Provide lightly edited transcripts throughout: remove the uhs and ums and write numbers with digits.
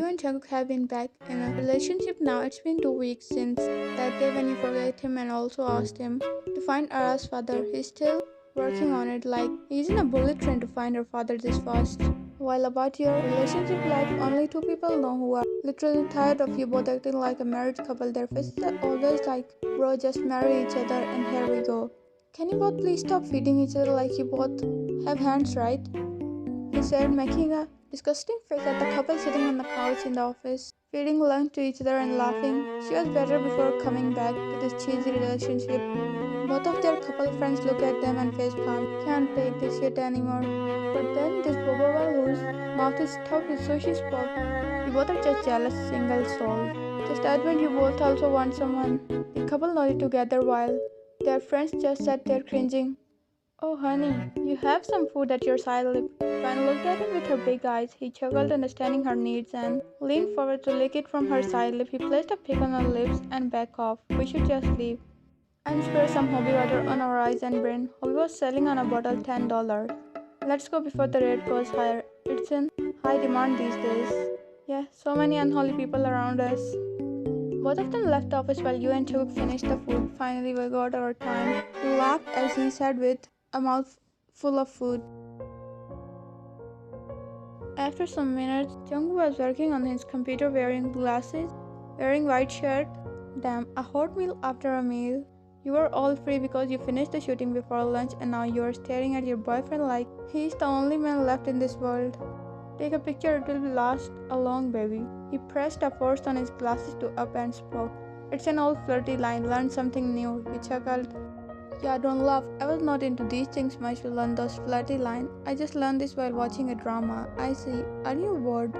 and Jungkook have been back in a relationship now. It's been 2 weeks since that day when you forget him and also asked him to find Ara's father. He's still working on it, like he's in a bullet train to find her father this fast. While about your relationship life, only two people know who are literally tired of you both acting like a married couple. Their faces are always like, bro, just marry each other and here we go. Can you both please stop feeding each other like you both have hands, right? He said, making a disgusting face at the couple sitting on the couch in the office, feeding lunch to each other and laughing. She was better before coming back to this cheesy relationship. Both of their couple friends look at them and facepalm. Can't take this shit anymore. But then this Bobo girl whose mouth is stuffed with sushi spoke. You both are just jealous single souls. Just admit you both also want someone. The couple nodded together while their friends just sat there cringing. Oh honey, you have some food at your side lip. Fan looked at him with her big eyes. He chuckled, understanding her needs, and leaned forward to lick it from her side lip. He placed a pick on her lips and back off. We should just leave. And spray some holy water on our eyes and brain. Holy was selling on a bottle $10. Let's go before the rate goes higher. It's in high demand these days. Yeah, so many unholy people around us. Both of them left the office while you and Chuk finished the food. Finally, we got our time. He laughed as he said with a mouth full of food. After some minutes, Jung was working on his computer wearing glasses, wearing white shirt. Damn, a hot meal after a meal. You were all free because you finished the shooting before lunch and now you are staring at your boyfriend like he's the only man left in this world. Take a picture, it will last a long, baby. He pressed a force on his glasses to up and spoke. It's an old flirty line, learn something new. He chuckled. Yeah, don't laugh. I was not into these things much to learn those flirty lines. I just learned this while watching a drama. I see. Are you bored?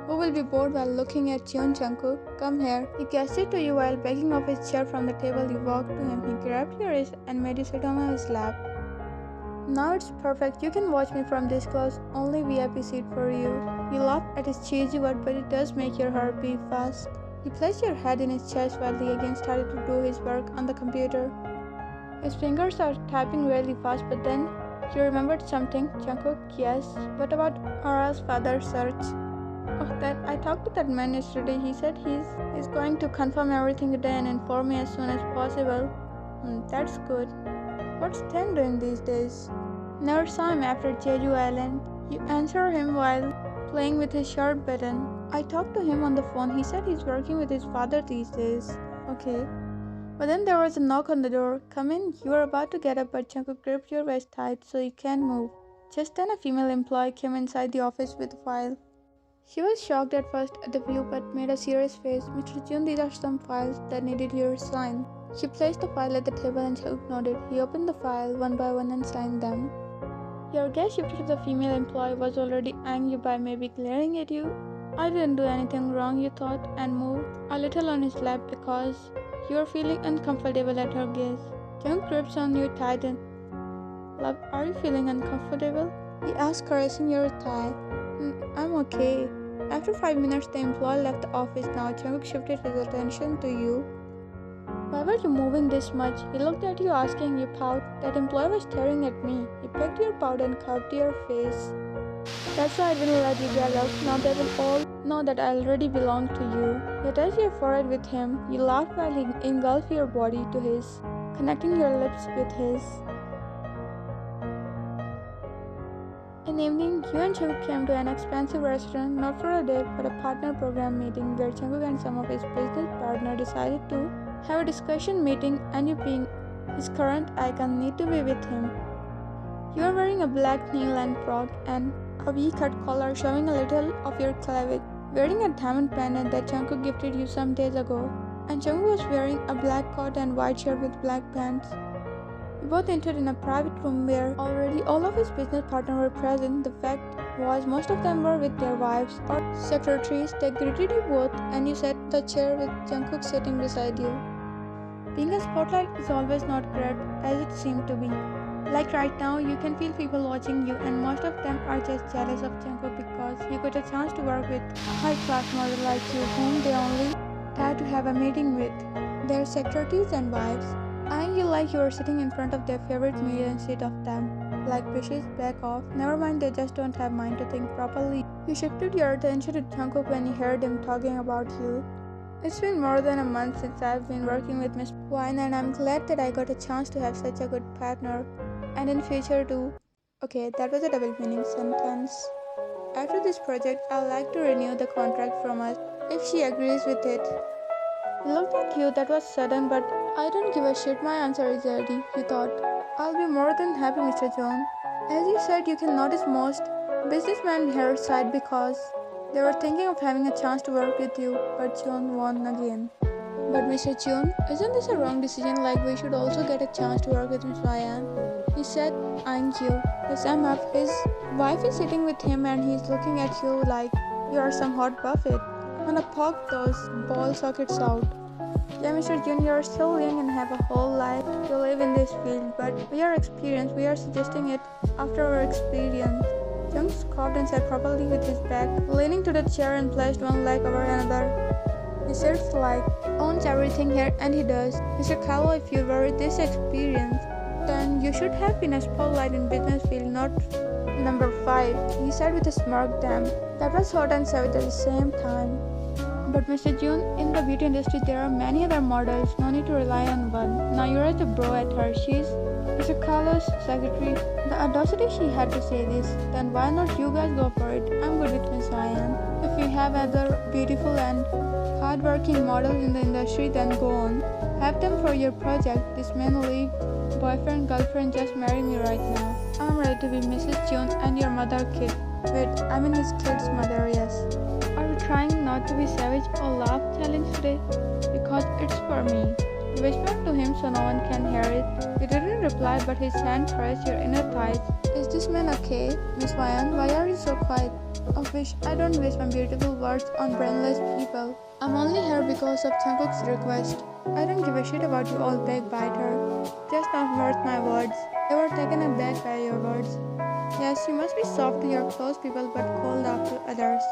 Who will be bored while looking at you, Jungkook? Come here. He gestured to you while backing off his chair from the table. You walked to him. He grabbed your wrist and made you sit on his lap. Now it's perfect. You can watch me from this close. Only VIP seat for you. You laughed at his cheesy word, but it does make your heart beat fast. He placed your head in his chest while he again started to do his work on the computer. His fingers are tapping really fast, but then he remembered something. Jungkook, yes. What about Ara's father's search? Oh, that I talked to that man yesterday. He said he's going to confirm everything today and inform me as soon as possible. That's good. What's Ten doing these days? Never saw him after Jeju Island. You answer him while playing with his shirt button. I talked to him on the phone. He said he's working with his father these days. Okay. But then there was a knock on the door. Come in. You were about to get up, but Jungkook gripped your waist tight so you can't move. Just then a female employee came inside the office with a file. She was shocked at first at the view but made a serious face. Mr. Jun, these are some files that needed your sign. She placed the file at the table and Jungkook nodded. He opened the file one by one and signed them. Your gaze shifted to the female employee was already eyeing you by maybe glaring at you. I didn't do anything wrong, you thought, and moved a little on his lap because you were feeling uncomfortable at her gaze. Jung grips on you tightened. Love, are you feeling uncomfortable? He asked, caressing your thigh. I'm okay. After 5 minutes, the employee left the office. Now Jungkook shifted his attention to you. Why were you moving this much? He looked at you, asking you pout. That employee was staring at me. He pecked your pout and cupped your face. That's why I didn't let you get out. Now they will all know that I already belong to you. You touched your forehead with him. You laughed while he engulfed your body to his, connecting your lips with his. In the evening, you and Jungkook came to an expensive restaurant, not for a date, but a partner program meeting where Jungkook and some of his business partners decided to have a discussion meeting, and you being his current icon need to be with him. You are wearing a black knee-length frock and a V-cut collar showing a little of your cleavage, wearing a diamond pendant that Jungkook gifted you some days ago, and Jungkook was wearing a black coat and white shirt with black pants. You both entered in a private room where already all of his business partners were present. The fact was most of them were with their wives or secretaries. They greeted you both and you sat in the chair with Jungkook sitting beside you. Being a spotlight is always not great as it seemed to be. Like right now, you can feel people watching you and most of them are just jealous of Jungkook because you got a chance to work with a high-class model like you whom they only had to have a meeting with their secretaries and wives. Eyeing you like you were sitting in front of their favorite meal instead of them. Like fishes, back off. Never mind, they just don't have mind to think properly. You shifted your attention to Jungkook when you heard him talking about you. It's been more than a month since I've been working with Miss Wine, and I'm glad that I got a chance to have such a good partner. And in future too. Okay, that was a double meaning sentence. After this project, I'd like to renew the contract from us if she agrees with it. He looked at you, that was sudden, but I don't give a shit, my answer is ready, you thought. I'll be more than happy, Mr. John. As you said, you can notice most businessmen here sighed because they were thinking of having a chance to work with you, but John won again. But Mr. John, isn't this a wrong decision? Like we should also get a chance to work with Miss Ryan? He said, eyeing you. The sum up, his wife is sitting with him and he's looking at you like you are some hot buffet. Wanna poke those ball sockets out. Yeah, Mr. Jun, you're still young and have a whole life to live in this field, but we are experienced. We are suggesting it after our experience. Jung scoffed and sat properly with his back, leaning to the chair and placed one leg over another. He sits like, owns everything here, and he does. Mr. Carlo, if you were this experienced, then you should have been a spotlight in business field, not number 5. He said with a smirk, damn. That was hot and savage at the same time. But Mr. June, in the beauty industry there are many other models, no need to rely on one. Now you're at a bro at her, she's Mr. Carlos' secretary. The audacity she had to say this, then why not you guys go for it? I'm good with Miss Ryan. If you have other beautiful and hard-working models in the industry, then go on. Have them for your project. This man leave boyfriend, girlfriend, just marry me right now. I'm ready to be Mrs. June and your mother kid. Wait, I mean his kid's mother, yes. Are you trying not to be savage or laugh challenge today? Because it's for me. You whispered to him so no one can hear it. He didn't reply, but his hand pressed your inner thighs. Is this man okay? Miss Ryan, why are you so quiet? Of which I don't waste my beautiful words on brainless people. I'm only here because of Jungkook's request. I don't give a shit about you all backbiter. Just not worth my words. They were taken aback by your words. Yes, you must be soft to your close people but cold up to others.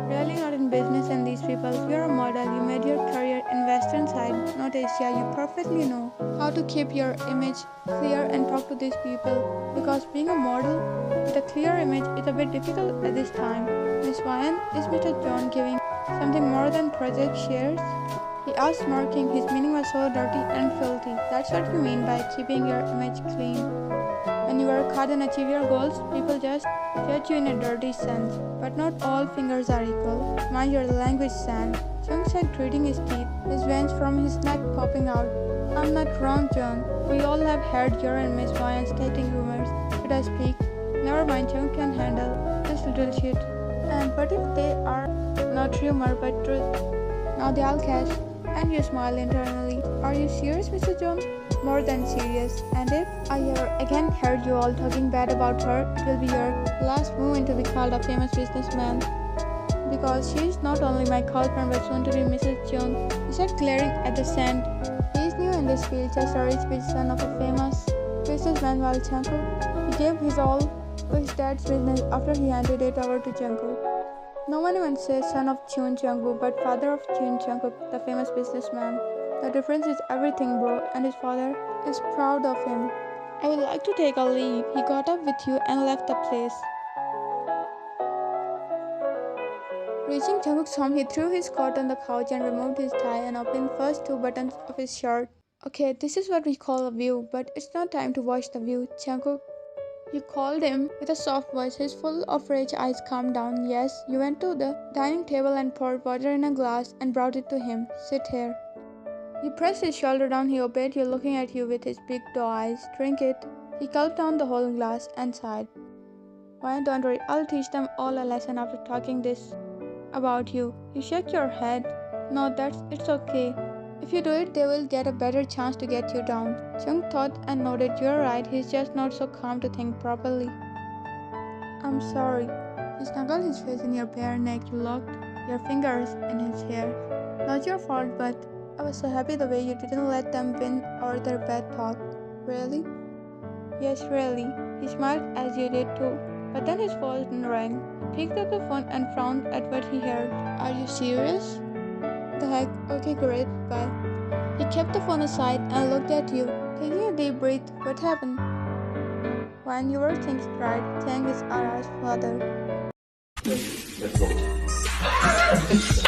Really not in business and these people. You're a model. You made your career in Western side, not Asia. You perfectly know how to keep your image clear and talk to these people. Because being a model with a clear image is a bit difficult at this time. Miss Ryan, is Mr. John giving something more than project shares? He asked, smirking. His meaning was so dirty and filthy. That's what you mean by keeping your image clean. When you work hard and achieve your goals, people just judge you in a dirty sense. But not all fingers are equal. Mind your language, San. Jung said, gritting his teeth, his veins from his neck popping out. I'm not wrong, John. We all have heard your and Miss Ryan's dating rumors. Should I speak? Never mind, Jung can handle this little shit. And what if they are not rumor but truth? Now they all catch. And you smile internally. Are you serious, Mr. John? More than serious. And if I ever again heard you all talking bad about her, it will be your last moment to be called a famous businessman. Because she is not only my girlfriend but soon to be Mrs. John. He said, glaring at the sand. He is new in this field, just a rich son of a famous businessman while Jungkook. He gave his all to his dad's business after he handed it over to Jungkook. No one even says son of Jun Jungkook, but father of Jun Jungkook, the famous businessman. The difference is everything, bro, and his father is proud of him. I would like to take a leave. He got up with you and left the place. Reaching Jungkook's home, he threw his coat on the couch and removed his tie and opened first 2 buttons of his shirt. Okay, this is what we call a view, but it's not time to watch the view, Jungkook. You called him with a soft voice, his full of rage eyes calmed down. Yes, you went to the dining table and poured water in a glass and brought it to him. Sit here. You pressed his shoulder down, he obeyed you, looking at you with his big doe eyes. Drink it. He gulped down the whole glass and sighed. Why, don't worry, I'll teach them all a lesson after talking this about you. You shook your head. No, it's okay. If you do it, they will get a better chance to get you down. Jung thought and nodded. You're right, he's just not so calm to think properly. I'm sorry. He snuggled his face in your bare neck. You locked your fingers in his hair. Not your fault, but I was so happy the way you didn't let them win over their bad talk. Really? Yes, really. He smiled as you did too. But then his phone rang. He picked up the phone and frowned at what he heard. Are you serious? The heck? Okay, great, bye. He kept the phone aside and looked at you, taking a deep breath. What happened? When you were thinking right, Tang is Ara's father. Let's go.